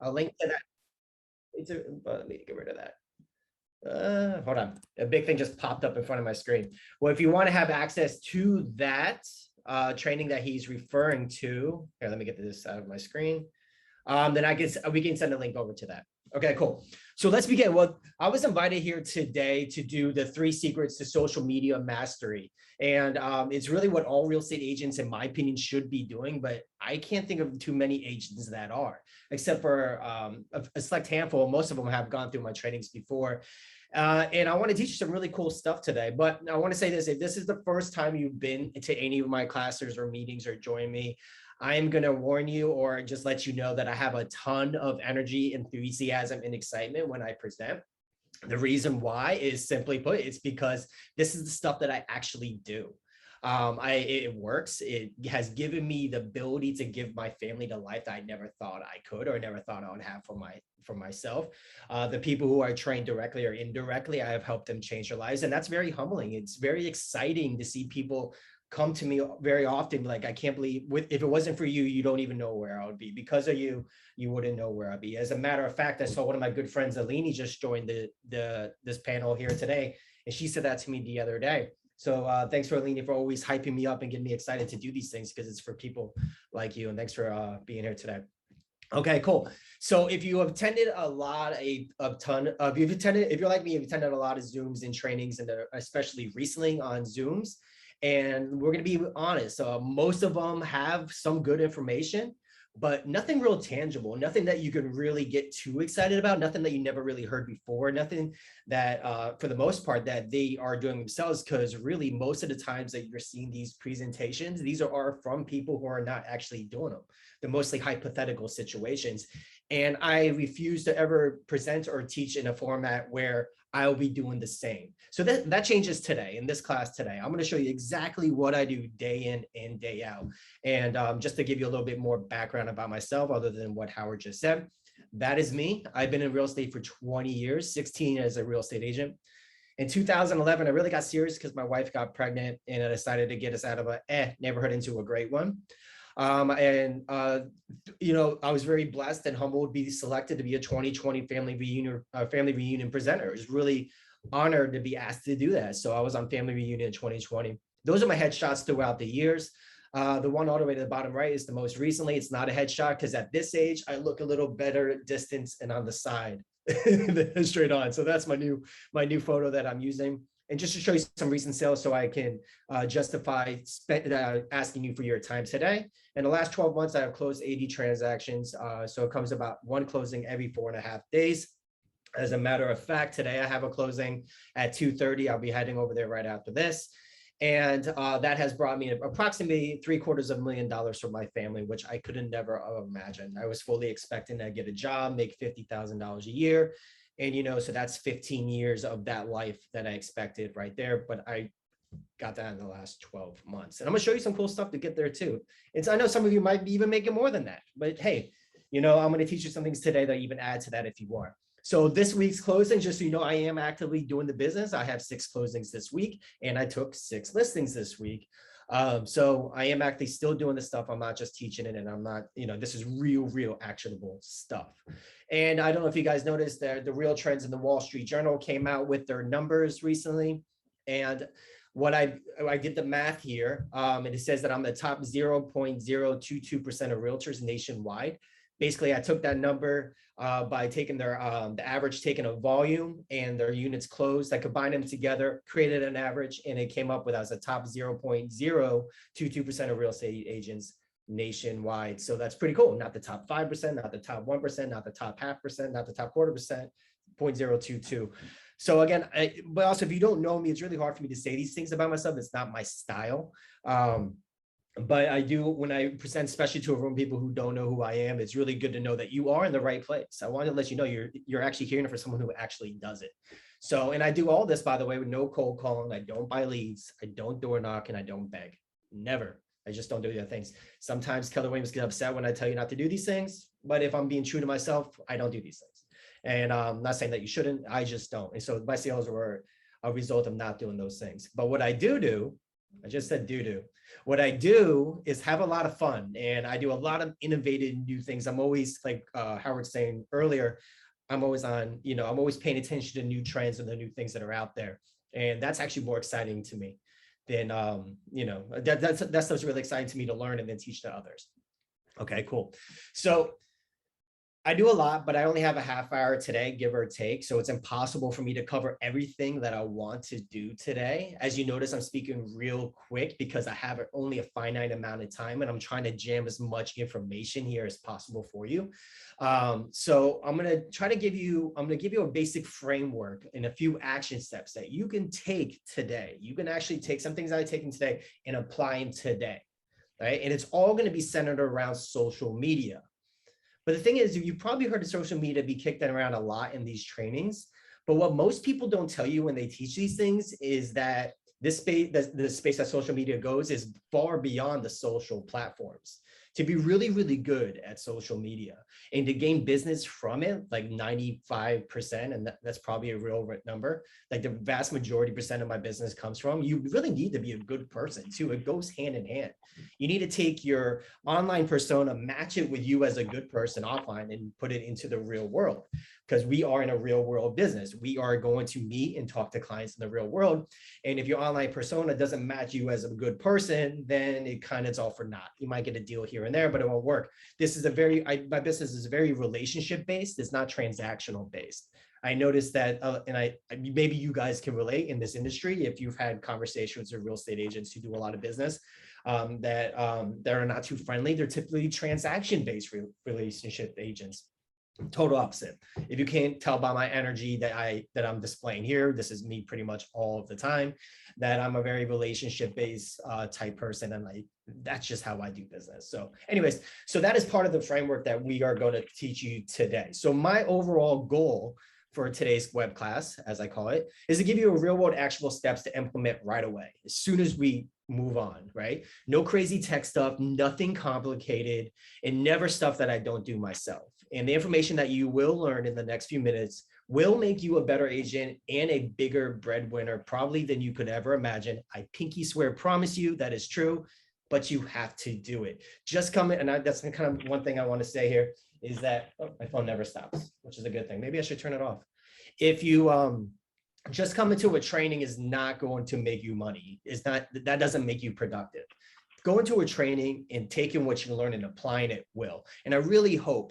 I'll link to that. Let me get rid of that. Hold on. A big thing just popped up in front of my screen. Well, if you want to have access to that training that he's referring to, here, let me get this out of my screen. Then we can send a link over to that. Okay, cool. So let's begin. Well, I was invited here today to do the 3 secrets to social media mastery. And it's really what all real estate agents, in my opinion, should be doing. But I can't think of too many agents that are, except for a select handful. Most of them have gone through my trainings before. And I want to teach you some really cool stuff today. But I want to say this, if this is the first time you've been to any of my classes or meetings or join me, I am going to warn you or just let you know that I have a ton of energy, enthusiasm, and excitement when I present. The reason why is simply put, it's because this is the stuff that I actually do. It works. It has given me the ability to give my family the life that I never thought I could or never thought I would have for myself. The people who are trained directly or indirectly, I have helped them change their lives. And that's very humbling. It's very exciting to see people come to me very often like, I can't believe if it wasn't for you, you don't even know where I would be. Because of you, you wouldn't know where I'd be. As a matter of fact, I saw one of my good friends, Alini, just joined this panel here today, and she said that to me the other day. So thanks for Alini for always hyping me up and getting me excited to do these things, because it's for people like you. And thanks for being here today. Okay, cool. So if you have attended if you're like me, you've attended a lot of Zooms and trainings, and especially recently on Zooms. And we're going to be honest, most of them have some good information, but nothing real tangible, nothing that you can really get too excited about, nothing that you never really heard before, nothing that for the most part that they are doing themselves, because really most of the times that you're seeing these presentations, these are from people who are not actually doing them. They're mostly hypothetical situations. And I refuse to ever present or teach in a format where I'll be doing the same. So that changes today in this class today. I'm going to show you exactly what I do day in and day out. And just to give you a little bit more background about myself, other than what Howard just said, that is me. I've been in real estate for 20 years, 16 as a real estate agent. In 2011, I really got serious because my wife got pregnant, and I decided to get us out of a neighborhood into a great one. You know, I was very blessed and humbled to be selected to be a 2020 family reunion presenter. I was really honored to be asked to do that. So I was on Family Reunion in 2020. Those are my headshots throughout the years. The one all the way to the bottom right is the most recently. It's not a headshot because at this age, I look a little better at distance and on the side than straight on. So that's my new photo that I'm using. And just to show you some recent sales so I can justify asking you for your time today. In the last 12 months, I have closed 80 transactions. So it comes about one closing every 4.5 days. As a matter of fact, today I have a closing at 2:30. I'll be heading over there right after this. And that has brought me approximately $750,000 for my family, which I could have never imagined. I was fully expecting to get a job, make $50,000 a year. And, you know, so that's 15 years of that life that I expected right there. But I got that in the last 12 months. And I'm going to show you some cool stuff to get there, too. I know some of you might be even making more than that. But hey, you know, I'm going to teach you some things today that even add to that if you want. So this week's closing, just so you know, I am actively doing the business. I have 6 closings this week, and I took 6 listings this week. So I am actually still doing this stuff. I'm not just teaching it, and I'm not, you know, this is real actionable stuff. And I don't know if you guys noticed that the Real Trends in the Wall Street Journal came out with their numbers recently. And what I did the math here, and it says that I'm the top 0.022% of realtors nationwide. Basically, I took that number by taking their the average taken of volume and their units closed. I combined them together, created an average, and it came up with as a top 0.022% of real estate agents nationwide. So that's pretty cool. Not the top 5%, not the top 1%, not the top 0.5%, not the top 0.25%, 0.022. So again, but also if you don't know me, it's really hard for me to say these things about myself. It's not my style. But I do, when I present, especially to a room of people who don't know who I am, it's really good to know that you are in the right place. I want to let you know you're actually hearing it for someone who actually does it. So, and I do all this, by the way, with no cold calling. I don't buy leads. I don't door knock, and I don't beg. Never. I just don't do the other things. Sometimes Keller Williams get upset when I tell you not to do these things. But if I'm being true to myself, I don't do these things. And I'm not saying that you shouldn't. I just don't. And so my sales were a result of not doing those things. But what I do I just said do. What I do is have a lot of fun, and I do a lot of innovative new things. I'm always like Howard was saying earlier, I'm always on, I'm always paying attention to new trends and the new things that are out there. And that's actually more exciting to me than, that's what's really exciting to me to learn and then teach to others. Okay, cool. So I do a lot, but I only have a half hour today, give or take. So it's impossible for me to cover everything that I want to do today. As you notice, I'm speaking real quick because I have only a finite amount of time and I'm trying to jam as much information here as possible for you. So I'm going to try to give you a basic framework and a few action steps that you can take today. You can actually take some things that I've taken today and apply them today, right? And it's all going to be centered around social media. But the thing is, you've probably heard of social media be kicked around a lot in these trainings. But what most people don't tell you when they teach these things is that this space, the space that social media goes is far beyond the social platforms. To be really, really good at social media and to gain business from it, like 95%, and that's probably a real number, like the vast majority percent of my business comes from, you really need to be a good person too. It goes hand in hand. You need to take your online persona, match it with you as a good person offline and put it into the real world, because we are in a real world business. We are going to meet and talk to clients in the real world. And if your online persona doesn't match you as a good person, then it kind of is all for naught. You might get a deal here and there, but it won't work. This is my business is very relationship based. It's not transactional based. I noticed that, and maybe you guys can relate in this industry if you've had conversations with real estate agents who do a lot of business that are not too friendly. They're typically transaction-based relationship agents. Total opposite. If you can't tell by my energy that I'm displaying here, this is me pretty much all of the time, that I'm a very relationship-based type person, and that's just how I do business. So anyways, so that is part of the framework that we are going to teach you today. So my overall goal for today's web class, as I call it, is to give you a real world actionable steps to implement right away, as soon as we move on, right? No crazy tech stuff, nothing complicated, and never stuff that I don't do myself. And the information that you will learn in the next few minutes will make you a better agent and a bigger breadwinner, probably than you could ever imagine. I pinky swear, promise you that is true, but you have to do it. Just come in, and that's kind of one thing I want to say here is that, oh, my phone never stops, which is a good thing. Maybe I should turn it off. If you just come into a training is not going to make you money. That doesn't make you productive. Go into a training and taking what you learn and applying it will. And I really hope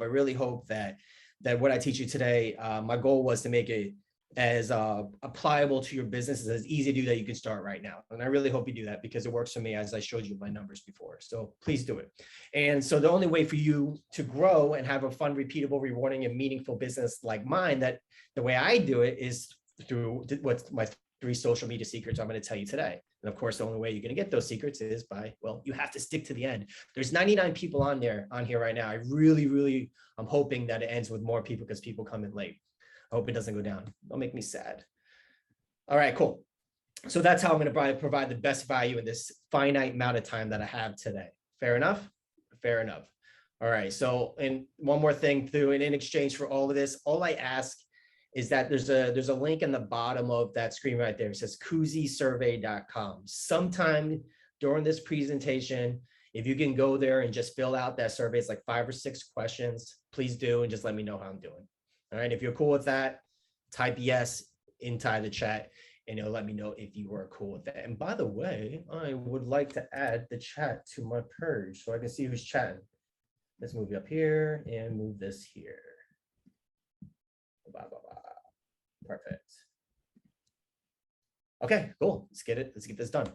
that what I teach you today, my goal was to make it as applicable to your business, as easy to do that you can start right now. And I really hope you do that, because it works for me, as I showed you my numbers before. So please do it. And so the only way for you to grow and have a fun, repeatable, rewarding, and meaningful business like mine, that the way I do it is through what's my 3 social media secrets I'm going to tell you today. And of course, the only way you're going to get those secrets is by, well, you have to stick to the end. There's 99 people on here right now. I really, I'm hoping that it ends with more people, because people come in late. I hope it doesn't go down. It'll make me sad. All right, cool. So that's how I'm going to provide the best value in this finite amount of time that I have today. Fair enough? Fair enough. All right. So, and one more thing too, and in exchange for all of this, all I ask is that there's a link in the bottom of that screen right there. It says cusisurvey.com. Sometime during this presentation, if you can go there and just fill out that survey, it's like 5 or 6 questions, please do, and just let me know how I'm doing. All right, if you're cool with that, type yes inside the chat, and it'll let me know if you are cool with that. And by the way, I would like to add the chat to my purge so I can see who's chatting. Let's move it up here and move this here. Blah, blah, blah. Perfect. Okay, cool. Let's get this done.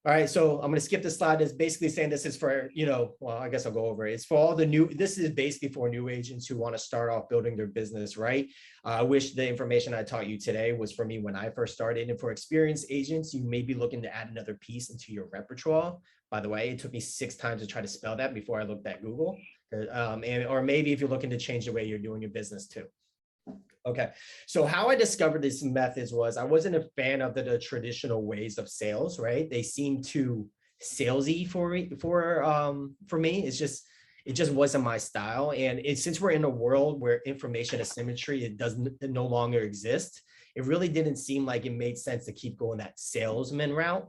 All right, so I'm going to skip this slide. It's basically saying this is for, well, I guess I'll go over it. It's for all the new, this is basically for new agents who want to start off building their business, right? I wish the information I taught you today was for me when I first started. And for experienced agents, you may be looking to add another piece into your repertoire. By the way, it took me 6 times to try to spell that before I looked at Google. Or maybe if you're looking to change the way you're doing your business too. Okay, so how I discovered these methods was I wasn't a fan of the traditional ways of sales, right? They seem too salesy for me. It just wasn't my style. And since we're in a world where information asymmetry, it no longer exist, it really didn't seem like it made sense to keep going that salesman route.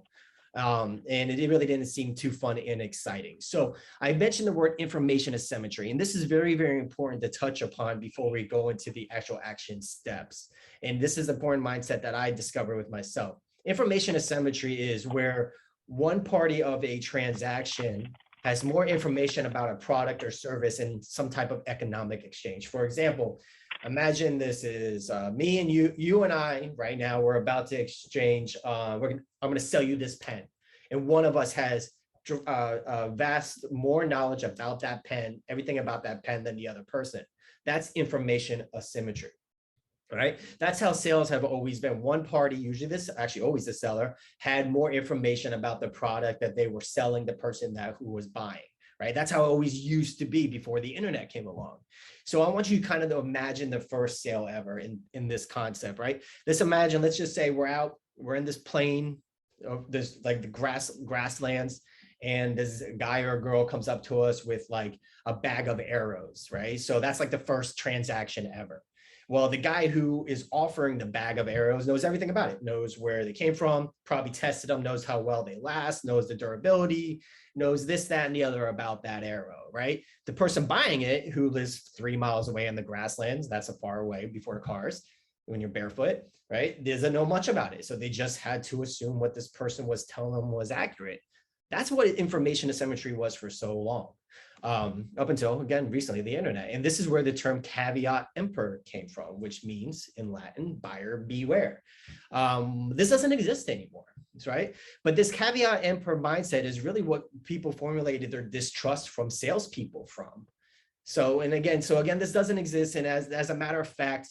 And it really didn't seem too fun and exciting. So I mentioned the word information asymmetry, and this is very, very important to touch upon before we go into the actual action steps. And this is an important mindset that I discovered with myself. Information asymmetry is where one party of a transaction has more information about a product or service in some type of economic exchange. For example, imagine this is me and you and I right now, we're about to exchange, I'm gonna sell you this pen. And one of us has vast more knowledge about that pen, everything about that pen than the other person. That's information asymmetry. Right? That's how sales have always been. One party, usually this, actually always the seller, had more information about the product that they were selling the person who was buying, right? That's how it always used to be before the internet came along. So I want you kind of to imagine the first sale ever in this concept, right? Let's just say we're in this plain, there's like the grasslands, and this guy or girl comes up to us with like a bag of arrows, right? So that's like the first transaction ever. Well, the guy who is offering the bag of arrows knows everything about it, knows where they came from, probably tested them, knows how well they last, knows the durability, knows this, that, and the other about that arrow, right? The person buying it, who lives 3 miles away in the grasslands, that's a far away before cars, when you're barefoot, right? Doesn't know much about it. So they just had to assume what this person was telling them was accurate. That's what information asymmetry was for so long. Up until, again, recently, the internet. And this is where the term caveat emptor came from, which means in Latin, buyer beware. This doesn't exist anymore, right? But this caveat emptor mindset is really what people formulated their distrust from salespeople from. So again, this doesn't exist. And as a matter of fact,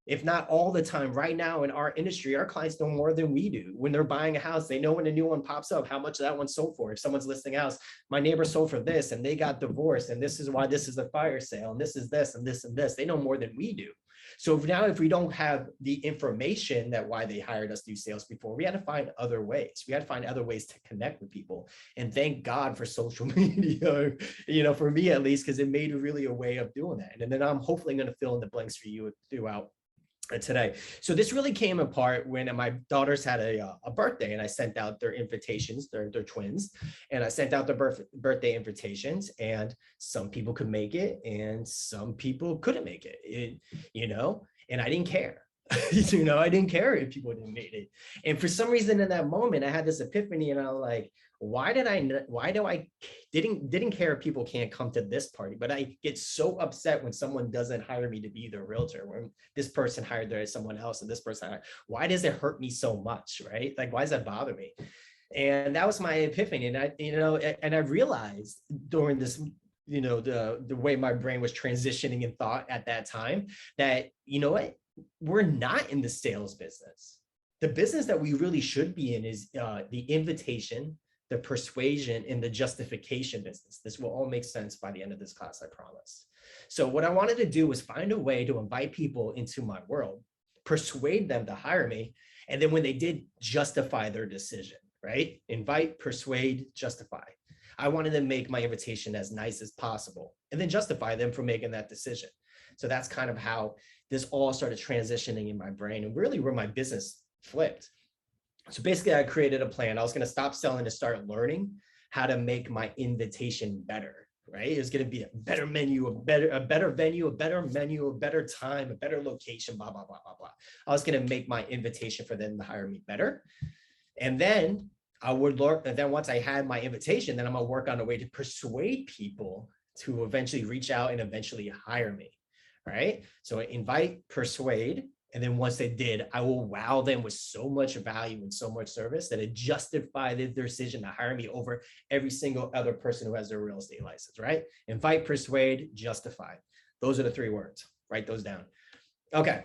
if not all the time, right now in our industry, our clients know more than we do. When they're buying a house, they know when a new one pops up, how much that one sold for. If someone's listing a house, my neighbor sold for this and they got divorced, and this is why this is a fire sale, and this is this and this and this. They know more than we do. So if we don't have the information that why they hired us to do sales before, we had to find other ways. We had to find other ways to connect with people. And thank God for social media, for me at least, because it made really a way of doing that. And then I'm hopefully going to fill in the blanks for you throughout today. So this really came apart when my daughters had a birthday, and I sent out their invitations. They're twins, and I sent out their birthday invitations, and some people could make it and some people couldn't make it, and I didn't care. I didn't care if people didn't make it. And for some reason in that moment, I had this epiphany, and I was like, why do I didn't care if people can't come to this party, but I get so upset when someone doesn't hire me to be their realtor, when this person hired someone else and this person why does it hurt me so much, right? Like, why does that bother me? And that was my epiphany. And I realized during this, the way my brain was transitioning in thought at that time, that, we're not in the sales business. The business that we really should be in is the invitation, the persuasion, and the justification business. This will all make sense by the end of this class, I promise. So what I wanted to do was find a way to invite people into my world, persuade them to hire me, and then when they did, justify their decision, right? Invite, persuade, justify. I wanted to make my invitation as nice as possible and then justify them for making that decision. So that's kind of how this all started transitioning in my brain, and really where my business flipped. So basically, I created a plan. I was going to stop selling to start learning how to make my invitation better, right? It was going to be a better menu, a better venue, a better menu, a better time, a better location, blah, blah, blah, blah, blah. I was going to make my invitation for them to hire me better. And then I would learn, and then once I had my invitation, then I'm going to work on a way to persuade people to eventually reach out and eventually hire me, right? So invite, persuade. And then once they did, I will wow them with so much value and so much service that it justified their decision to hire me over every single other person who has their real estate license, right? Invite, persuade, justify. Those are the 3 words. Write those down. Okay.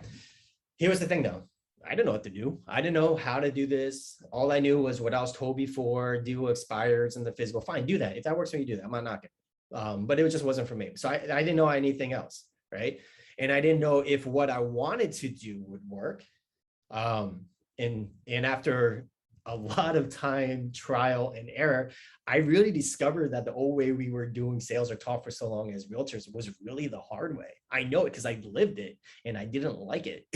Here was the thing though. I didn't know what to do. I didn't know how to do this. All I knew was what I was told before, do expires and the physical. Fine, do that. If that works for you, do that. I'm not knocking. But it just wasn't for me. So I didn't know anything else, right? And I didn't know if what I wanted to do would work. And after a lot of time, trial and error, I really discovered that the old way we were doing sales or taught for so long as realtors was really the hard way. I know it because I lived it and I didn't like it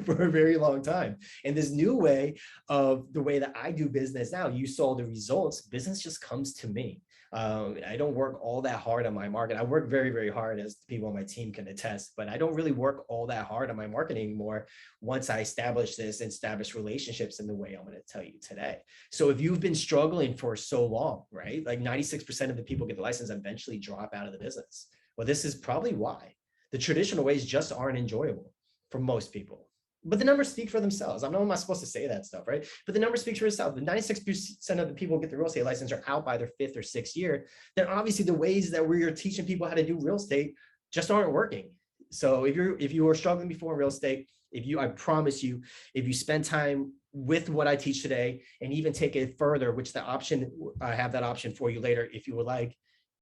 for a very long time. And this new way of the way that I do business now, you saw the results, business just comes to me. I don't work all that hard on my market. I work very, very hard, as people on my team can attest, but I don't really work all that hard on my marketing anymore once I establish this and establish relationships in the way I'm going to tell you today. So if you've been struggling for so long, right? Like 96% of the people get the license eventually drop out of the business. Well, this is probably why. The traditional ways just aren't enjoyable for most people. But the numbers speak for themselves. I know I'm not supposed to say that stuff, right? But the numbers speak for itself. The 96% of the people who get the real estate license are out by their 5th or 6th year. Then obviously the ways that we're teaching people how to do real estate just aren't working. So if you were struggling before in real estate, I promise you, if you spend time with what I teach today and even take it further, which I have that option for you later if you would like,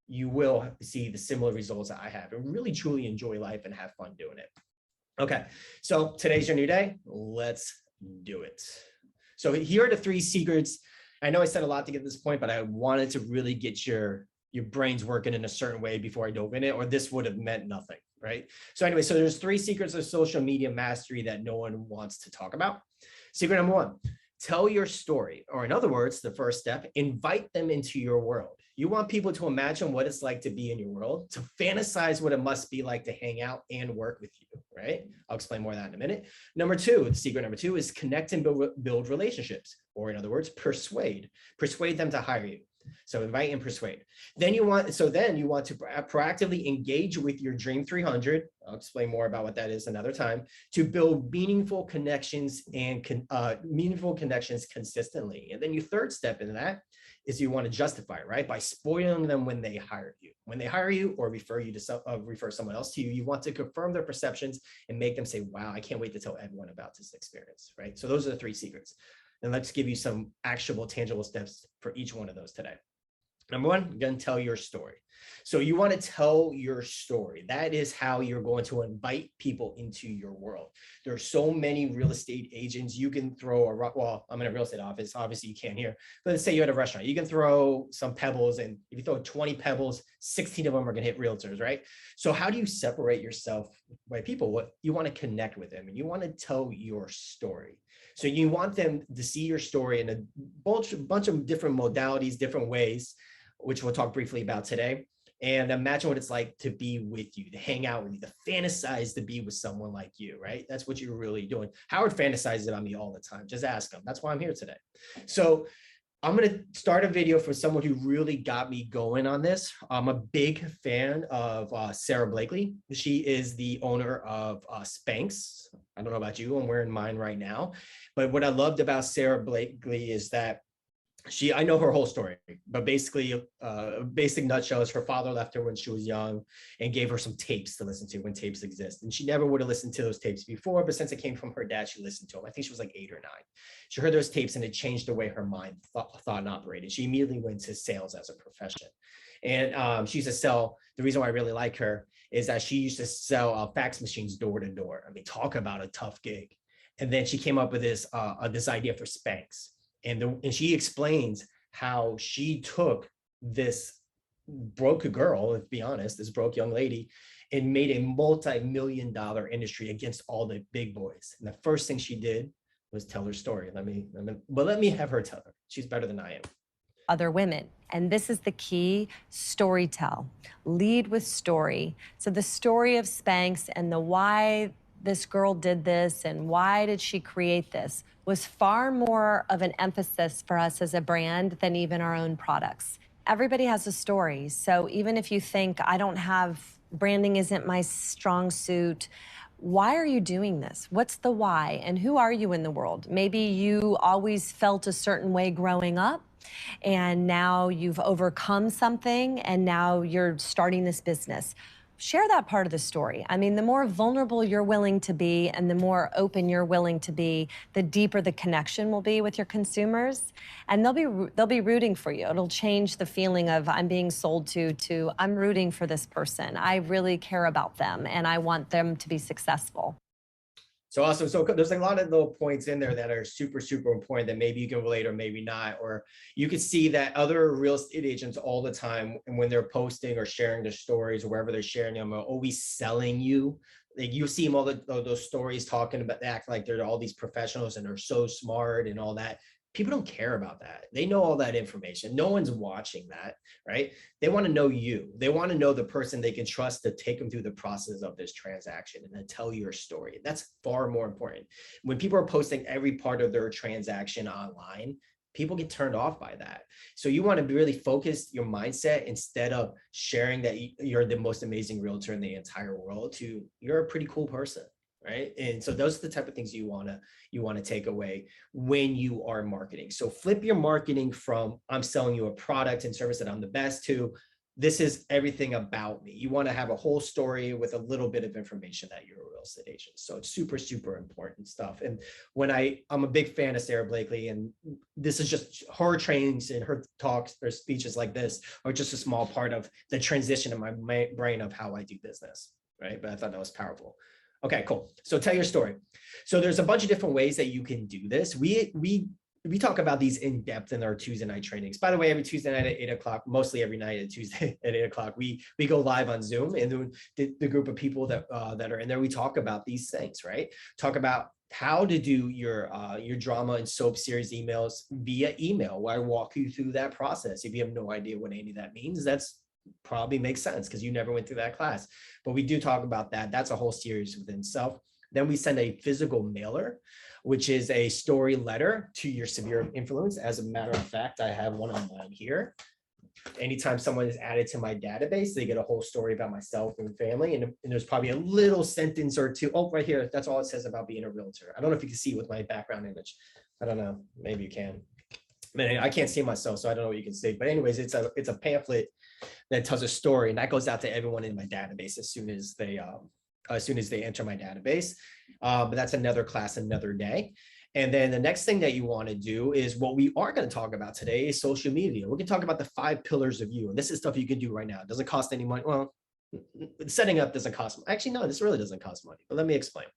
you will see the similar results that I have and really truly enjoy life and have fun doing it. Okay, so today's your new day. Let's do it. So here are the 3 secrets. I know I said a lot to get to this point, but I wanted to really get your brains working in a certain way before I dove in it, or this would have meant nothing, right? So anyway, so there's 3 secrets of social media mastery that no one wants to talk about. Secret number 1, tell your story, or in other words, the first step, invite them into your world. You want people to imagine what it's like to be in your world, to fantasize what it must be like to hang out and work with you, right? I'll explain more of that in a minute. Number 2, secret number 2 is connect and build relationships, or in other words, persuade them to hire you. So invite and persuade. Then you want to proactively engage with your Dream 300. I'll explain more about what that is another time, to build meaningful connections and consistently. And then your third step in that is you want to justify it, right? By spoiling them when they hire you. When they hire you or refer someone else to you, you want to confirm their perceptions and make them say, wow, I can't wait to tell everyone about this experience, right? So those are the 3 secrets. And let's give you some actionable, tangible steps for each one of those today. Number 1, you're going to tell your story. So you want to tell your story. That is how you're going to invite people into your world. There are so many real estate agents. You can throw I'm in a real estate office. Obviously you can't hear, but let's say you're at a restaurant. You can throw some pebbles, and if you throw 20 pebbles, 16 of them are going to hit realtors, right? So how do you separate yourself by people? What you want to connect with them, and you want to tell your story. So you want them to see your story in a bunch of different modalities, different ways, which we'll talk briefly about today. And imagine what it's like to be with you, to hang out with you, to fantasize to be with someone like you, right? That's what you're really doing. Howard fantasizes about me all the time. Just ask him. That's why I'm here today. So I'm going to start a video for someone who really got me going on this. I'm a big fan of Sarah Blakely. She is the owner of Spanx. I don't know about you. I'm wearing mine right now. But what I loved about Sarah Blakely is that I know her whole story, but basically, basic nutshell is her father left her when she was young and gave her some tapes to listen to when tapes exist. And she never would have listened to those tapes before, but since it came from her dad, she listened to them. I think she was like 8 or 9. She heard those tapes and it changed the way her mind thought and operated. She immediately went to sales as a profession. And she used to sell, the reason why I really like her is that she used to sell fax machines door to door. I mean, talk about a tough gig. And then she came up with this idea for Spanx. And she explains how she took this broke girl, let's be honest, this broke young lady, and made a multi-million-dollar industry against all the big boys. And the first thing she did was tell her story. Let me have her tell her. She's better than I am. Other women. And this is the key: storytell. Lead with story. So the story of Spanx and the why this girl did this and why did she create this was far more of an emphasis for us as a brand than even our own products. Everybody has a story. So even if you think branding isn't my strong suit, why are you doing this? What's the why? And who are you in the world? Maybe you always felt a certain way growing up, and now you've overcome something, and now you're starting this business. Share that part of the story. I mean, the more vulnerable you're willing to be and the more open you're willing to be, the deeper the connection will be with your consumers. And they'll be rooting for you. It'll change the feeling of I'm being sold to I'm rooting for this person. I really care about them and I want them to be successful. So awesome. So there's a lot of little points in there that are super, super important that maybe you can relate or maybe not. Or you can see that other real estate agents all the time, and when they're posting or sharing their stories or wherever they're sharing them, are always selling you. Like you see them all those stories talking about, they act like they're all these professionals and they're so smart and all that. People don't care about that. They know all that information. No one's watching that, right? They want to know you. They want to know the person they can trust to take them through the process of this transaction and then tell your story. That's far more important. When people are posting every part of their transaction online, people get turned off by that. So you want to really focus your mindset, instead of sharing that you're the most amazing realtor in the entire world, to you're a pretty cool person. Right. And so those are the type of things you want to take away when you are marketing. So flip your marketing from I'm selling you a product and service that I'm the best, to this is everything about me. You want to have a whole story with a little bit of information that you're a real estate agent. So it's super, super important stuff. And when I'm a big fan of Sarah Blakely, and this is just her trainings and her talks or speeches like this are just a small part of the transition in my brain of how I do business. Right. But I thought that was powerful. Okay, cool. So tell your story. So there's a bunch of different ways that you can do this. We talk about these in depth in our Tuesday night trainings. By the way, every Tuesday night at 8 o'clock, mostly every night at Tuesday at 8 o'clock, we go live on Zoom, and the group of people that are in there, we talk about these things, right? Talk about how to do your drama and soap series emails via email, where I walk you through that process. If you have no idea what any of that means, that's probably makes sense because you never went through that class. But we do talk about that. That's a whole series within itself. Then we send a physical mailer, which is a story letter to your sphere of influence. As a matter of fact, I have one on mine here. Anytime someone is added to my database, they get a whole story about myself and family. And there's probably a little sentence or two. Oh, right here. That's all it says about being a realtor. I don't know if you can see with my background image. I don't know. Maybe you can. I can't see myself, so I don't know what you can see. But anyways, it's a pamphlet that tells a story, and that goes out to everyone in my database as soon as they enter my database. But that's another class, another day. And then the next thing that you want to do is what we are going to talk about today is social media. We're going to talk about the 5 pillars of you, and this is stuff you can do right now. It doesn't cost any money. Well, setting up doesn't cost. Actually, no, this really doesn't cost money. But let me explain.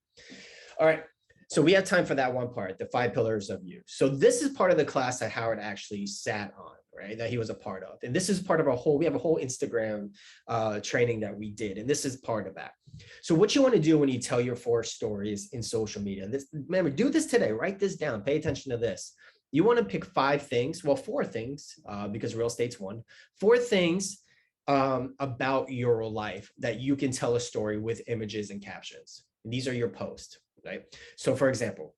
All right. So we have time for that one part, the 5 pillars of you. So this is part of the class that Howard actually sat on, right? That he was a part of. And this is part of we have a whole Instagram training that we did. And this is part of that. So what you want to do when you tell your 4 stories in social media, remember, do this today, write this down, pay attention to this. You want to pick 5 things, well, 4 things, because real estate's one, 4 things about your life that you can tell a story with images and captions. And these are your posts. Right. So, for example,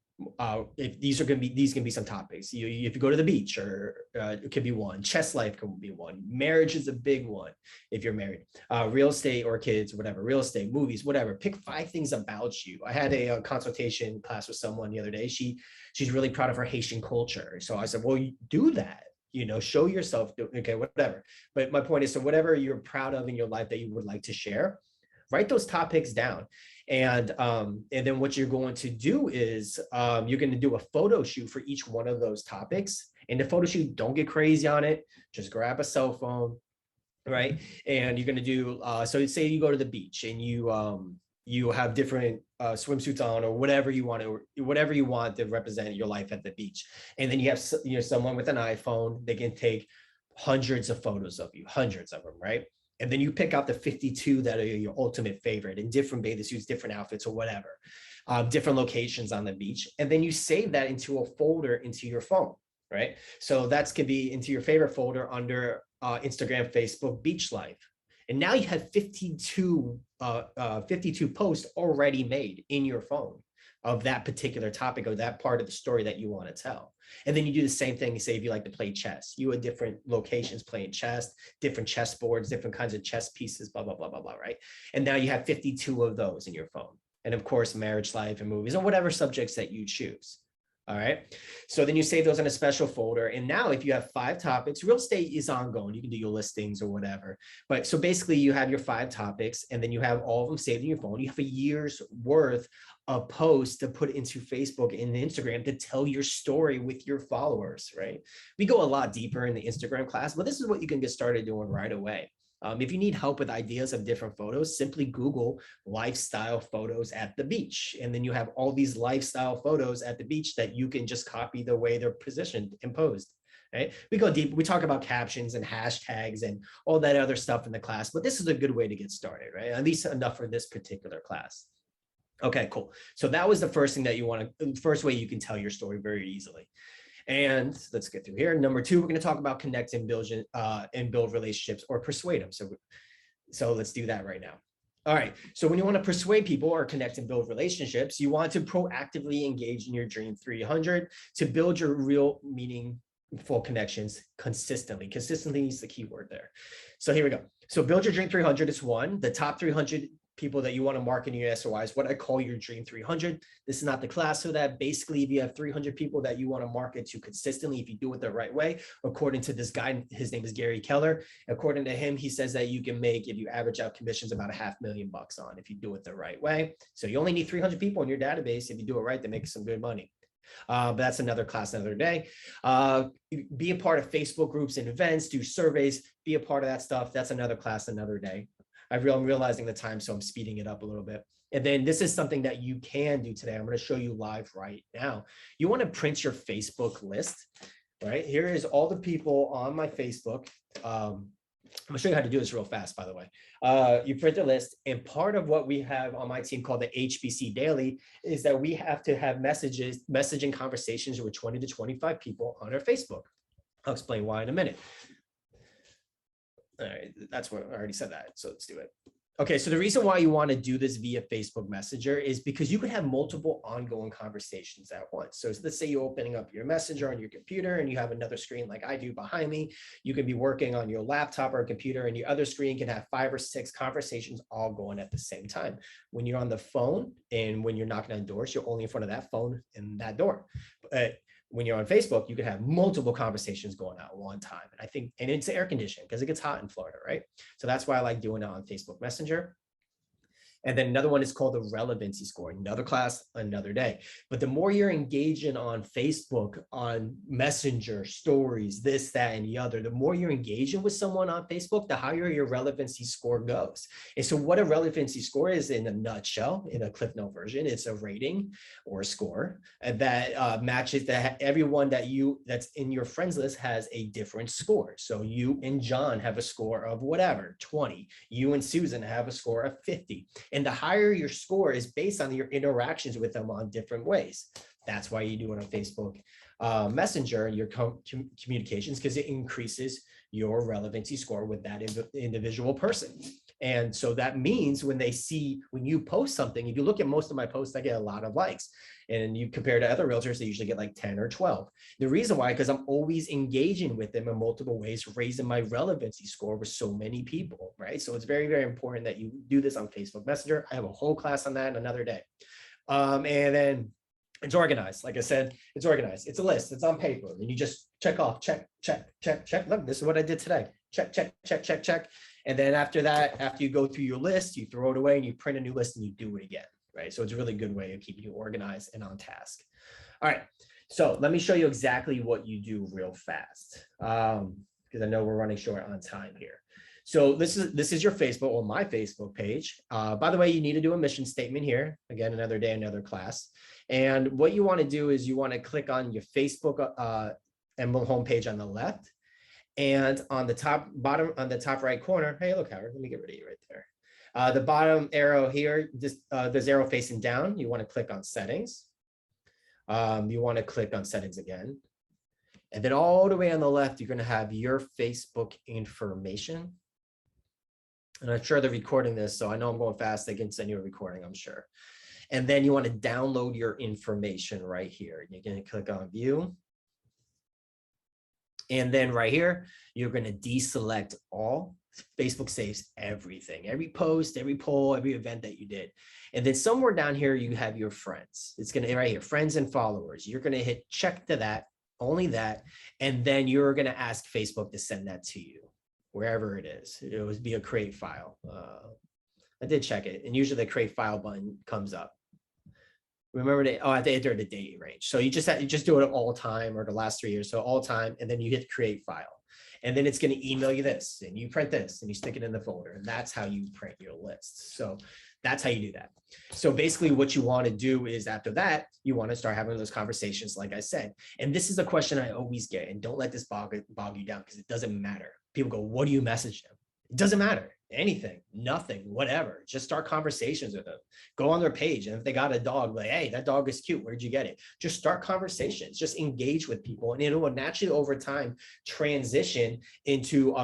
if these can be some topics. If you go to the beach, or it could be one. Chess life can be one. Marriage is a big one if you're married. Real estate or kids, whatever. Real estate, movies, whatever. Pick 5 things about you. I had a consultation class with someone the other day. She's really proud of her Haitian culture. So I said, well, you do that. Show yourself. Okay, whatever. But my point is, so whatever you're proud of in your life that you would like to share, write those topics down. And then what you're going to do is you're going to do a photo shoot for each one of those topics. And the photo shoot, don't get crazy on it. Just grab a cell phone, right? And you're going to do, so say you go to the beach and you have different swimsuits on, or whatever you want to represent your life at the beach. And then you have someone with an iPhone. They can take hundreds of photos of you, hundreds of them, right? And then you pick out the 52 that are your ultimate favorite in different bathing suits, different outfits, or whatever, different locations on the beach. And then you save that into a folder into your phone, right? So that's could be into your favorite folder under Instagram, Facebook, Beach Life. And now you have 52 posts already made in your phone of that particular topic or that part of the story that you want to tell. And then you do the same thing. Say if you like to play chess, you have different locations playing chess, different chess boards, different kinds of chess pieces, blah, blah, blah, blah, blah, right? And now you have 52 of those in your phone. And of course, marriage, life, and movies, or whatever subjects that you choose. All right. So then you save those in a special folder. And now if you have 5 topics, real estate is ongoing. You can do your listings or whatever. But so basically you have your 5 topics, and then you have all of them saved in your phone. You have a year's worth of posts to put into Facebook and Instagram to tell your story with your followers, right? We go a lot deeper in the Instagram class, but this is what you can get started doing right away. If you need help with ideas of different photos, simply Google lifestyle photos at the beach. And then you have all these lifestyle photos at the beach that you can just copy the way they're positioned and posed. Right? We go deep. We talk about captions and hashtags and all that other stuff in the class, but this is a good way to get started, right? At least enough for this particular class. Okay, cool. So that was the first thing that you want to, first way you can tell your story very easily. And let's get through here. Number two, we're going to talk about connect and build relationships or persuade them. So let's do that right now. All right. So when you want to persuade people or connect and build relationships, you want to proactively engage in your Dream 300 to build your real meaningful connections consistently. Consistently is the key word there. So here we go. So build your Dream 300 is one. The top 300 people that you want to market in your SOI is what I call your Dream 300. This is not the class for that. Basically, if you have 300 people that you want to market to consistently, if you do it the right way, according to this guy, his name is Gary Keller. According to him, he says that you can make, if you average out commissions, about $500,000 on if you do it the right way. So you only need 300 people in your database. If you do it right, they make some good money. But that's another class, another day. Be a part of Facebook groups and events, do surveys, be a part of that stuff. That's another class, another day. I'm realizing the time, so I'm speeding it up a little bit. And then this is something that you can do today. I'm going to show you live right now. You want to print your Facebook list, right? Here is all the people on my Facebook. I'm going to show you how to do this real fast, by the way. You print a list, and part of what we have on my team called the HBC Daily is that we have to have messaging conversations with 20 to 25 people on our Facebook. I'll explain why in a minute. All right, that's what I already said that. So let's do it. Okay, so the reason why you want to do this via Facebook Messenger is because you can have multiple ongoing conversations at once. So let's say you're opening up your Messenger on your computer and you have another screen like I do behind me. You can be working on your laptop or computer, and your other screen can have 5 or 6 conversations all going at the same time. When you're on the phone and when you're knocking on doors, you're only in front of that phone and that door. When you're on Facebook, you can have multiple conversations going on at one time. And I think, and it's air conditioned because it gets hot in Florida, right? So that's why I like doing it on Facebook Messenger. And then another one is called the relevancy score. Another class, another day. But the more you're engaging on Facebook, on Messenger, stories, this, that, and the other, the more you're engaging with someone on Facebook, the higher your relevancy score goes. And so what a relevancy score is in a nutshell, in a Cliff Note version, it's a rating or a score that matches that everyone that's in your friends list has a different score. So you and John have a score of whatever, 20. You and Susan have a score of 50. And the higher your score is based on your interactions with them on different ways. That's why you do it on Facebook Messenger, your communications, because it increases your relevancy score with that individual person. And so that means when you post something, if you look at most of my posts, I get a lot of likes. And you compare to other realtors, they usually get like 10 or 12. The reason why, because I'm always engaging with them in multiple ways, raising my relevancy score with so many people, right? So it's very, very important that you do this on Facebook Messenger. I have a whole class on that another day. And then it's organized. Like I said, it's organized. It's a list. It's on paper. And you just check off, check. Look, this is what I did today. Check. And then after that, after you go through your list, you throw it away and you print a new list and you do it again, right? So it's a really good way of keeping you organized and on task. All right, so let me show you exactly what you do real fast, because I know we're running short on time here. So this is your Facebook or my Facebook page. By the way, you need to do a mission statement here. Again, another day, another class. And what you want to do is you want to click on your Facebook emblem homepage on the left. And on the top right corner, hey, look, Howard, let me get rid of you right there. The bottom arrow here, there's arrow facing down. You want to click on settings. You want to click on settings again. And then all the way on the left, you're going to have your Facebook information. And I'm sure they're recording this, so I know I'm going fast. They can send you a recording, I'm sure. And then you want to download your information right here. You're going to click on view. And then right here, you're going to deselect all. Facebook saves everything, every post, every poll, every event that you did. And then somewhere down here, you have your friends. It's going to right here, friends and followers. You're going to hit check to that, only that. And then you're going to ask Facebook to send that to you, wherever it is. It would be a create file. I did check it. And usually the create file button comes up. Remember to, I have to enter the date range. So you just do it all time or the last 3 years. So all time, and then you hit create file. And then it's going to email you this, and you print this, and you stick it in the folder. And that's how you print your lists. So that's how you do that. So basically what you want to do is after that, you want to start having those conversations, like I said. And this is a question I always get, and don't let this bog you down, because it doesn't matter. People go, what do you message them? It doesn't matter. Anything, nothing, whatever. Just start conversations with them. Go on their page. And if they got a dog, like, hey, that dog is cute. Where'd you get it? Just start conversations. Just engage with people. And it will naturally over time transition into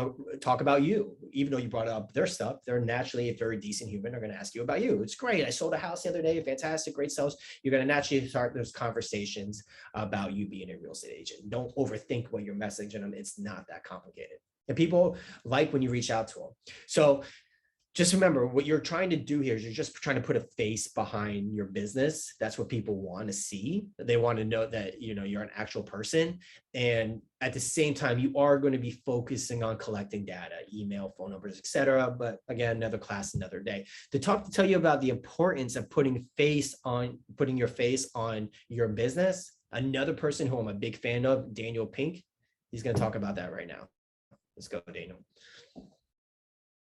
talk about you. Even though you brought up their stuff, they're naturally, if they're a decent human, they're going to ask you about you. It's great. I sold a house the other day. Fantastic. Great sales. You're going to naturally start those conversations about you being a real estate agent. Don't overthink what you're messaging them. It's not that complicated. And people like when you reach out to them. So just remember, what you're trying to do here is you're just trying to put a face behind your business. That's what people want to see. They want to know that, you know, you're an actual person. And at the same time, you are going to be focusing on collecting data, email, phone numbers, etc. But again, another class, another day. To tell you about the importance of putting your face on your business. Another person who I'm a big fan of, Daniel Pink, he's going to talk about that right now. Let's go, Daniel.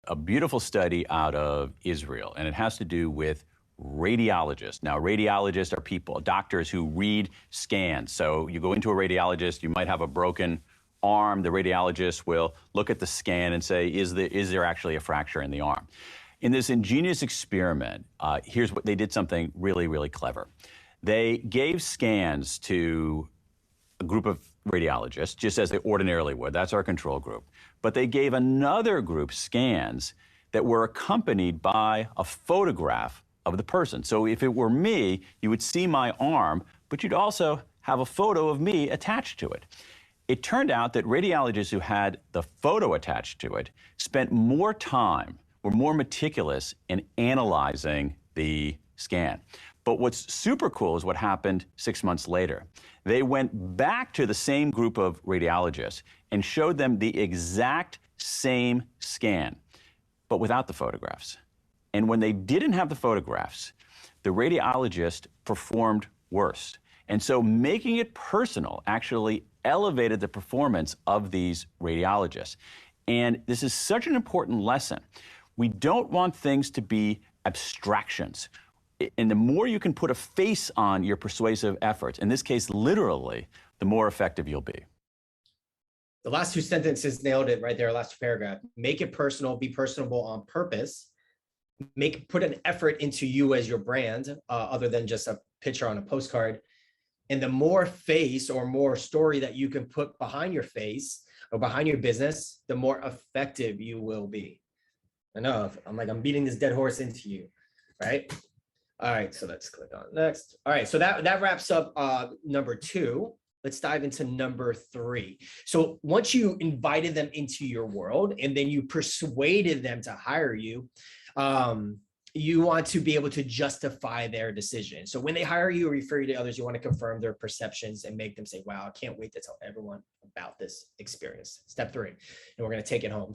A beautiful study out of Israel, and it has to do with radiologists. Now, radiologists are doctors who read scans. So you go into a radiologist, you might have a broken arm. The radiologist will look at the scan and say, is there actually a fracture in the arm? In this ingenious experiment, here's what they did, something really, really clever. They gave scans to a group of radiologists, just as they ordinarily would. That's our control group. But they gave another group scans that were accompanied by a photograph of the person. So if it were me, you would see my arm, but you'd also have a photo of me attached to it. It turned out that radiologists who had the photo attached to it spent more time, were more meticulous in analyzing the scan. But what's super cool is what happened 6 months later. They went back to the same group of radiologists and showed them the exact same scan, but without the photographs. And when they didn't have the photographs, the radiologist performed worse. And so making it personal actually elevated the performance of these radiologists. And this is such an important lesson. We don't want things to be abstractions. And the more you can put a face on your persuasive efforts, in this case, literally, the more effective you'll be. The last two sentences nailed it right there, last paragraph. Make it personal, be personable on purpose. Put an effort into you as your brand, other than just a picture on a postcard. And the more face or more story that you can put behind your face or behind your business, the more effective you will be. I know, I'm beating this dead horse into you, right? All right, so let's click on next. All right, so that wraps up number 2. Let's dive into number 3. So once you invited them into your world and then you persuaded them to hire you, you want to be able to justify their decision. So when they hire you or refer you to others, you want to confirm their perceptions and make them say, wow, I can't wait to tell everyone about this experience. Step 3, and we're going to take it home.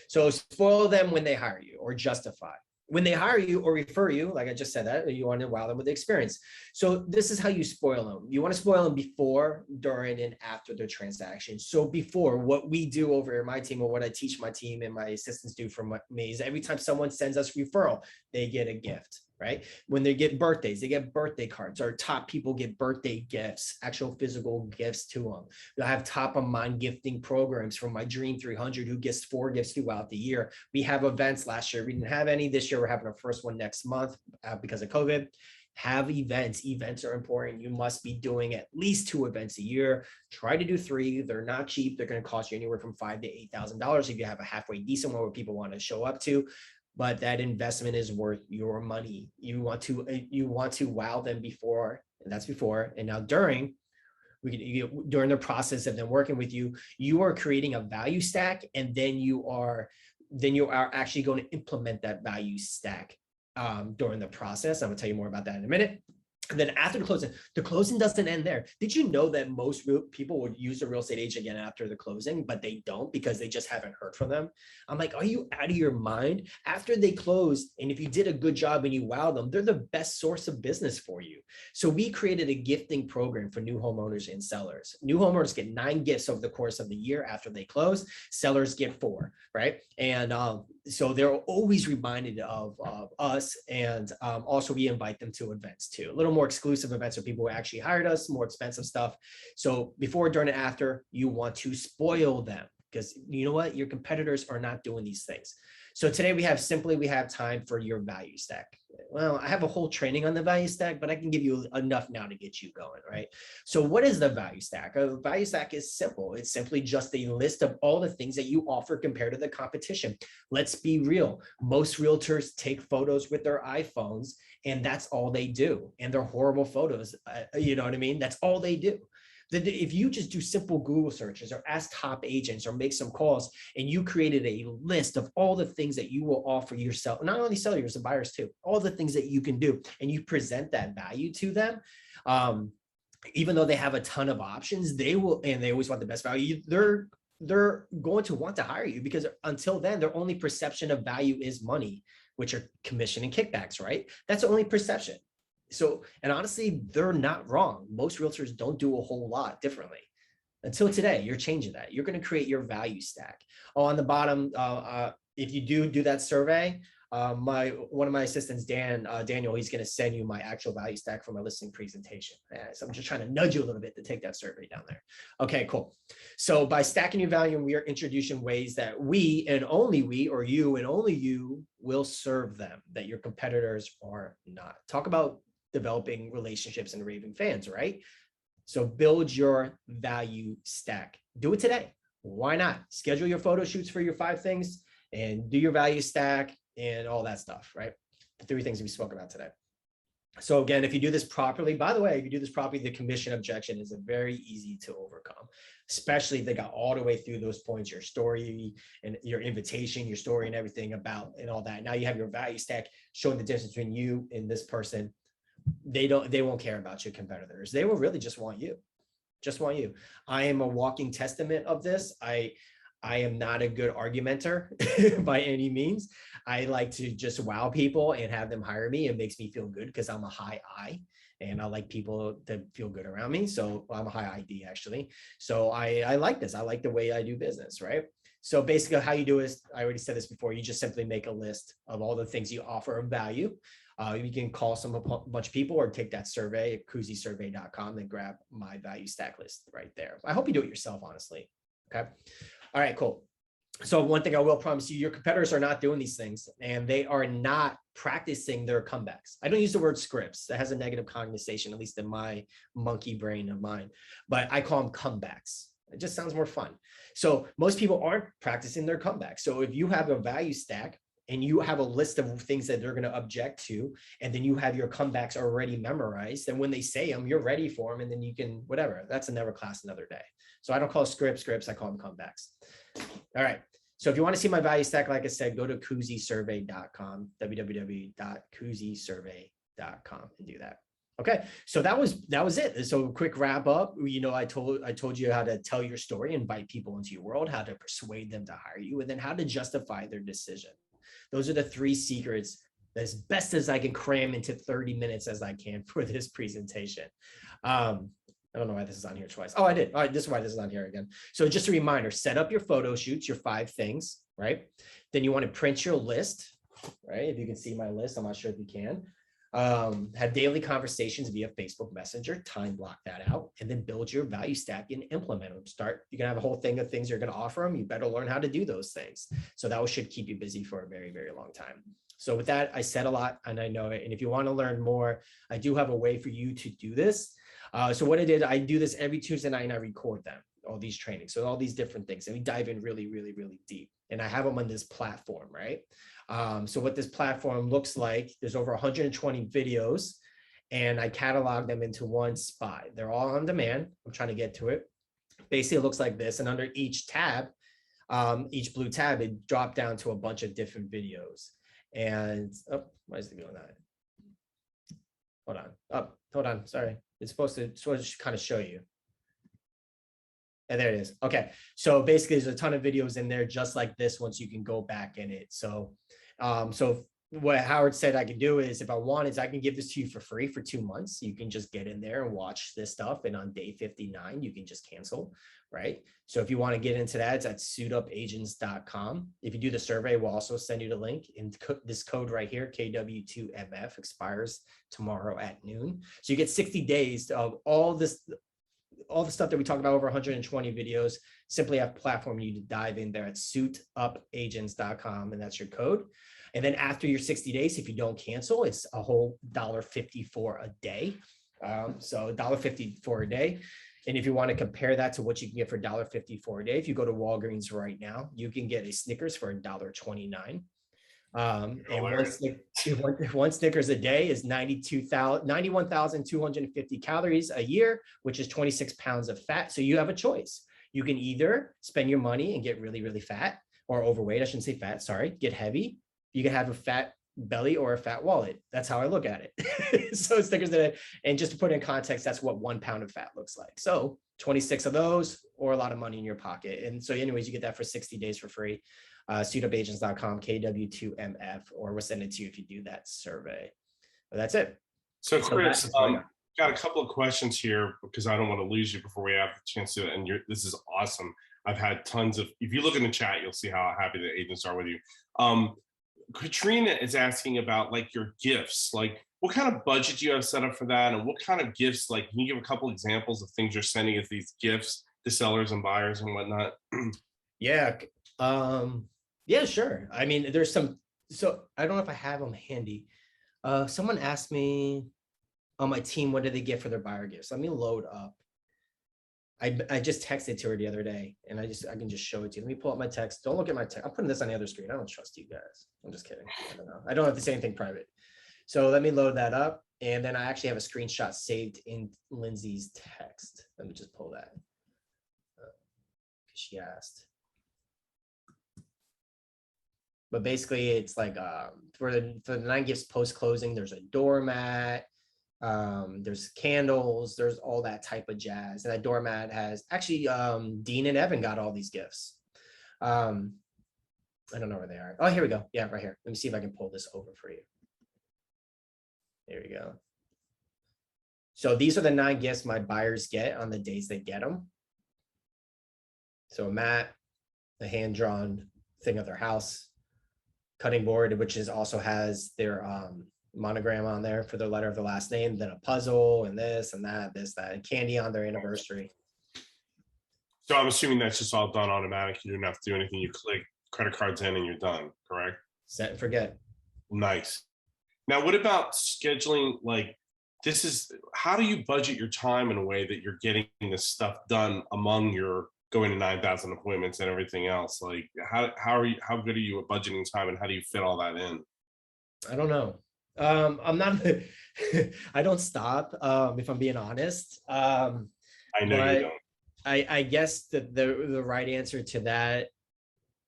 So spoil them when they hire you or justify. When they hire you or refer you, like I just said that, you want to wow them with the experience. So this is how you spoil them. You want to spoil them before, during, and after the transaction. So before, what we do over at my team, or what I teach my team and my assistants do for me, is every time someone sends us referral, they get a gift, right? When they get birthdays, they get birthday cards. Our top people get birthday gifts, actual physical gifts to them. I have top of mind gifting programs from my Dream 300, who gets 4 gifts throughout the year. We have events. Last year we didn't have any. This year we're having our first one next month because of COVID. Have events. Events are important. You must be doing at least 2 events a year. Try to do 3. They're not cheap. They're going to cost you anywhere from $5,000 to $8,000 if you have a halfway decent one where people want to show up to. But that investment is worth your money. You want to wow them before, and that's before, and now during the process of them working with you, you are creating a value stack, and then you are actually going to implement that value stack during the process. I'm gonna tell you more about that in a minute. And then after the closing doesn't end there. Did you know that most people would use a real estate agent again after the closing, but they don't because they just haven't heard from them? I'm like, are you out of your mind? After they close, and if you did a good job and you wow them, they're the best source of business for you. So we created a gifting program for new homeowners and sellers. New homeowners get 9 gifts over the course of the year after they close. Sellers get 4, right? And so they're always reminded of us. And also we invite them to events too. A little more exclusive events for people who actually hired us, more expensive stuff. So before, during, and after, you want to spoil them because you know what? Your competitors are not doing these things. So today we have time for your value stack. Well, I have a whole training on the value stack, but I can give you enough now to get you going, right? So what is the value stack? A value stack is simple. It's simply just a list of all the things that you offer compared to the competition. Let's be real. Most realtors take photos with their iPhones and that's all they do. And they're horrible photos. You know what I mean? That's all they do. If you just do simple Google searches or ask top agents or make some calls and you created a list of all the things that you will offer yourself, not only sellers and buyers too, all the things that you can do, and you present that value to them, even though they have a ton of options, they will, and they always want the best value, they're going to want to hire you because until then, their only perception of value is money, which are commission and kickbacks, right? That's the only perception. So, and honestly, they're not wrong. Most realtors don't do a whole lot differently. Until today, you're changing that. You're going to create your value stack. Oh, on the bottom, if you do that survey, one of my assistants, Daniel, he's going to send you my actual value stack for my listing presentation. So I'm just trying to nudge you a little bit to take that survey down there. Okay, cool. So by stacking your value, we are introducing ways that we and only we, or you and only you, will serve them that your competitors are not. Talk about developing relationships and raving fans, right? So build your value stack. Do it today. Why not? Schedule your photo shoots for your 5 things and do your value stack and all that stuff, right? The 3 things we spoke about today. So again, if you do this properly, by the way, if you do this properly, the commission objection is very easy to overcome, especially if they got all the way through those points, your story and your invitation, your story and everything about and all that. Now you have your value stack showing the difference between you and this person. They won't care about your competitors. They will really just want you. I am a walking testament of this. I am not a good argumenter by any means. I like to just wow people and have them hire me. It makes me feel good because I'm a high I and I like people to feel good around me. So I'm a high ID actually. So I like this. I like the way I do business, right? So basically how you do is, I already said this before, you just simply make a list of all the things you offer of value. You can call a bunch of people or take that survey at cusisurvey.com and grab my value stack list right there. I hope you do it yourself, honestly. Okay. All right, cool. So one thing I will promise you, your competitors are not doing these things and they are not practicing their comebacks. I don't use the word scripts. That has a negative connotation, at least in my monkey brain of mine, but I call them comebacks. It just sounds more fun. So most people aren't practicing their comebacks. So if you have a value stack and you have a list of things that they're going to object to, and then you have your comebacks already memorized, and when they say them, you're ready for them, and then you can, whatever. That's another class, another day. So I don't call scripts, I call them comebacks. All right. So if you want to see my value stack, like I said, go to cusisurvey.com, www.cusisurvey.com, and do that. Okay, so that was it. So quick wrap up. You know, I told you how to tell your story, invite people into your world, how to persuade them to hire you, and then how to justify their decision. Those are the 3 secrets, as best as I can cram into 30 minutes as I can for this presentation. I don't know why this is on here twice. Oh, I did. All right, this is why this is on here again. So just a reminder, set up your photo shoots, your 5 things, right? Then you want to print your list, right? If you can see my list, I'm not sure if you can. Have daily conversations via Facebook Messenger, time block that out, and then build your value stack and implement them. You're gonna have a whole thing of things you're gonna offer them. You better learn how to do those things. So that should keep you busy for a very, very long time. So with that, I said a lot and I know it. And if you want to learn more, I do have a way for you to do this. So what I do this every Tuesday night and I record them, all these trainings. So all these different things, and we dive in really, really, really deep. And I have them on this platform, right? So what this platform looks like, there's over 120 videos and I catalog them into one spot. They're all on demand. I'm trying to get to it. Basically, it looks like this. And under each tab, each blue tab, it dropped down to a bunch of different videos. And, oh, why is it doing that? Hold on. Oh, hold on, sorry. It's supposed to kind of show you. And there it is. Okay. So basically there's a ton of videos in there just like this once you can go back in it. So, so what Howard said I can do is if I want is I can give this to you for free for 2 months. You can just get in there and watch this stuff. And on day 59, you can just cancel, right? So if you want to get into that, it's at suitupagents.com. If you do the survey, we'll also send you the link. And this code right here, KW2MF, expires tomorrow at noon. So you get 60 days of all the stuff that we talked about, over 120 videos. Simply have platform you to dive in there at suitupagents.com, and that's your code. And then after your 60 days, if you don't cancel, it's a whole $1.54 a day. So $1.54 a day. And if you want to compare that to what you can get for $1.54 a day, if you go to Walgreens right now, you can get a Snickers for $1.29. And one Snickers a day is 91,250 calories a year, which is 26 pounds of fat. So you have a choice. You can either spend your money and get really, really fat, or overweight. I shouldn't say fat, sorry, get heavy. You can have a fat belly or a fat wallet. That's how I look at it. So Snickers today, and just to put in context, that's what 1 pound of fat looks like. So 26 of those, or a lot of money in your pocket. And so anyways, you get that for 60 days for free. Suitupagents.com, KW2MF, or we'll send it to you if you do that survey. But that's it. So Chris, got a couple of questions here because I don't want to lose you before we have the chance to, and this is awesome. I've had tons of, if you look in the chat, you'll see how happy the agents are with you. Katrina is asking about like your gifts, like what kind of budget do you have set up for that? And what kind of gifts, like, can you give a couple examples of things you're sending as these gifts to sellers and buyers and whatnot? Yeah. Yeah, sure. I mean, there's some, so I don't know if I have them handy. Someone asked me on my team, what did they get for their buyer gifts? Let me load up. I just texted to her the other day, and I can just show it to you. Let me pull up my text. Don't look at my text. I'm putting this on the other screen. I don't trust you guys. I'm just kidding. I don't know. I don't have to say anything private. So let me load that up. And then I actually have a screenshot saved in Lindsay's text. Let me just pull that. She asked. But basically it's like for the 9 gifts post closing, there's a doormat. There's candles, there's all that type of jazz. And that doormat has actually Dean and Evan got all these gifts. I don't know where they are. Oh, here we go. Yeah, right here. Let me see if I can pull this over for you. There we go. So these are the 9 gifts my buyers get on the days they get them. So a mat, a hand-drawn thing of their house, cutting board, which is also has their monogram on there for the letter of the last name, then a puzzle and this and that, and candy on their anniversary. So I'm assuming that's just all done automatic. You don't have to do anything. You click credit cards in and you're done, correct? Set and forget. Nice. Now, what about scheduling? Like, how do you budget your time in a way that you're getting this stuff done among your going to 9,000 appointments and everything else? Like, how good are you at budgeting time, and how do you fit all that in? I don't know. I'm not, I don't stop, if I'm being honest. I know you don't. I guess that the right answer to that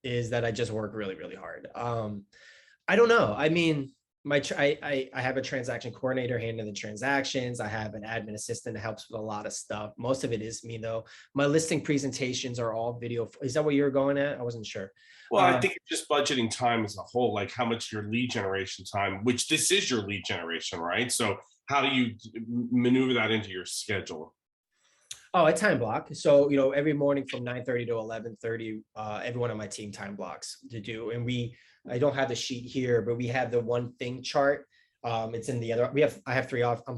is that I just work really, really hard. I don't know. I mean, I have a transaction coordinator handling the transactions. I have an admin assistant that helps with a lot of stuff. Most of it is me though. My listing presentations are all video. Is that what you were going at? I wasn't sure. Well, I think it's just budgeting time as a whole, like how much your lead generation time, which this is your lead generation, right? So how do you maneuver that into your schedule? Oh, I time block. So, you know, every morning from 9:30 to 11:30, everyone on my team time blocks to do. And I don't have the sheet here, but we have the one thing chart. It's in the other, I'm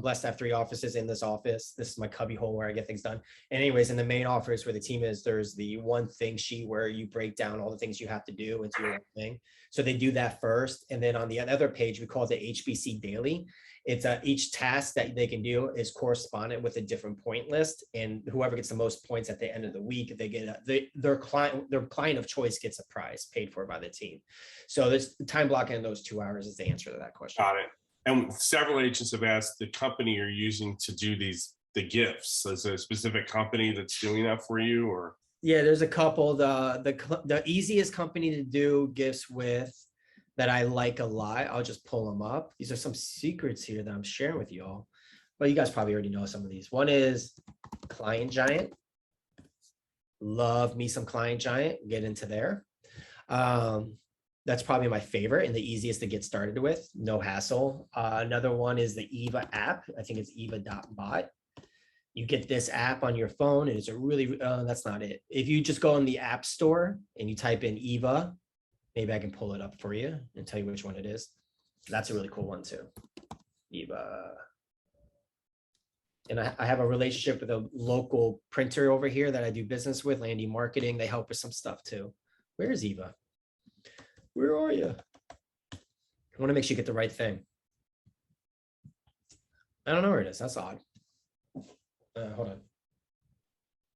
blessed to have 3 offices in this office. This is my cubby hole where I get things done. And anyways, in the main office where the team is, there's the one thing sheet where you break down all the things you have to do into your own thing. So they do that first. And then on the other page, we call it the HBC daily. It's each task that they can do is correspondent with a different point list. And whoever gets the most points at the end of the week, they get their client of choice gets a prize paid for by the team. So this time blocking in those 2 hours is the answer to that question. Got it. And several agents have asked the company you're using to do the gifts. Is there a specific company that's doing that for you, or? Yeah, there's a couple. The easiest company to do gifts with that I like a lot. I'll just pull them up. These are some secrets here that I'm sharing with y'all. well, you guys probably already know some of these. One is Client Giant. Love me some Client Giant, get into there. That's probably my favorite and the easiest to get started with, no hassle. Another one is the Eva app. I think it's eva.bot. You get this app on your phone and it's a really, that's not it. If you just go in the app store and you type in Eva, maybe I can pull it up for you and tell you which one it is. That's a really cool one too. Eva. And I have a relationship with a local printer over here that I do business with, Landy Marketing. They help with some stuff too. Where's Eva? Where are you? I want to make sure you get the right thing. I don't know where it is. That's odd. Hold on.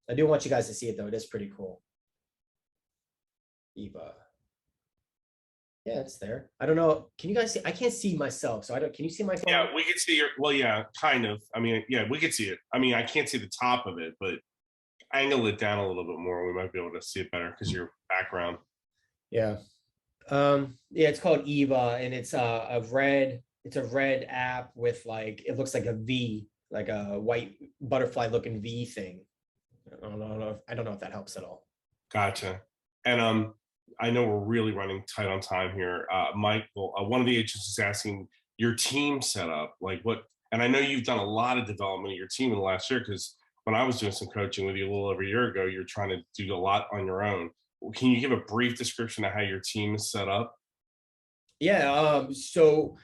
I do want you guys to see it though. It is pretty cool. Eva. Yeah, it's there. I don't know. Can you guys see? I can't see myself, so I don't. Can you see my phone? Yeah, we can see your. Well, yeah, kind of. I mean, yeah, we can see it. I mean, I can't see the top of it, but angle it down a little bit more. We might be able to see it better because your background. Yeah. Yeah, it's called Eva, and it's a red. It's a red app with like it looks like a V, like a white butterfly looking V thing. I don't know. I don't know if that helps at all. Gotcha. And I know we're really running tight on time here. Michael, one of the agents is asking your team setup, like what, and I know you've done a lot of development of your team in the last year, because when I was doing some coaching with you a little over a year ago, you're trying to do a lot on your own. Can you give a brief description of how your team is set up? Yeah, so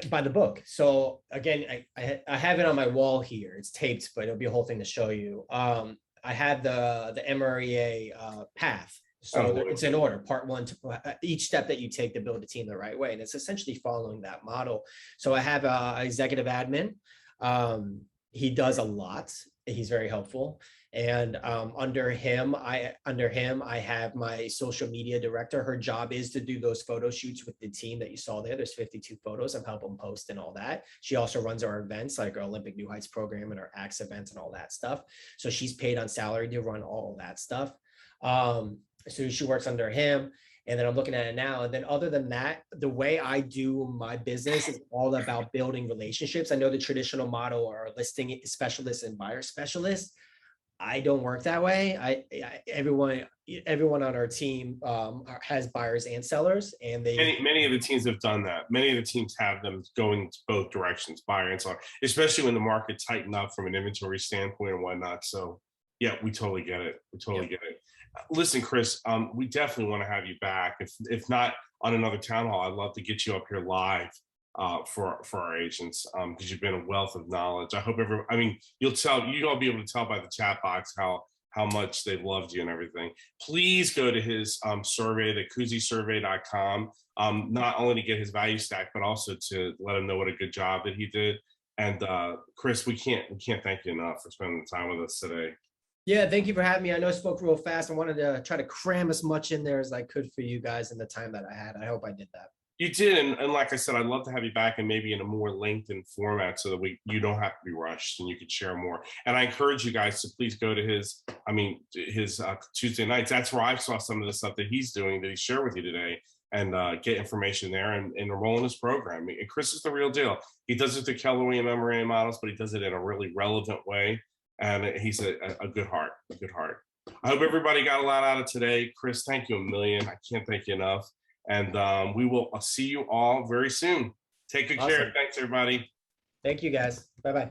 by the book. So again, I have it on my wall here. It's taped, but it'll be a whole thing to show you. I had the MREA path. So it's in order, part one to each step that you take to build a team the right way. And it's essentially following that model. So I have an executive admin. He does a lot. He's very helpful. And under him, I have my social media director. Her job is to do those photo shoots with the team that you saw there. There's 52 photos. I'm helping post and all that. She also runs our events, like our Olympic New Heights program and our AXE events and all that stuff. So she's paid on salary to run all of that stuff. So she works under him. And then I'm looking at it now. And then other than that, the way I do my business is all about building relationships. I know the traditional model are listing specialists and buyer specialists. I don't work that way. Everyone on our team has buyers and sellers, and many of the teams have done that. Many of the teams have them going both directions, buyer and seller, especially when the market tightened up from an inventory standpoint and whatnot. So yeah, we totally get it. We totally get it. Listen, Chris, we definitely want to have you back. If not on another town hall, I'd love to get you up here live for our agents, because you've been a wealth of knowledge. I hope you'll all be able to tell by the chat box how much they've loved you and everything. Please go to his survey, the kuzisurvey.com, not only to get his value stack, but also to let him know what a good job that he did. And Chris, we can't thank you enough for spending the time with us today. Yeah, thank you for having me. I know I spoke real fast. I wanted to try to cram as much in there as I could for you guys in the time that I had. I hope I did that. You did, and like I said, I'd love to have you back, and maybe in a more lengthened format, so that you don't have to be rushed and you could share more. And I encourage you guys to please go to his Tuesday nights. That's where I saw some of the stuff that he's doing that he shared with you today, and get information there and enroll in his program. And Chris is the real deal. He does it to Keller Williams MRA models, but he does it in a really relevant way. And he's a good heart, a good heart. I hope everybody got a lot out of today. Chris, thank you a million. I can't thank you enough. And we will see you all very soon. Take good care. Thanks, everybody. Thank you, guys. Bye-bye.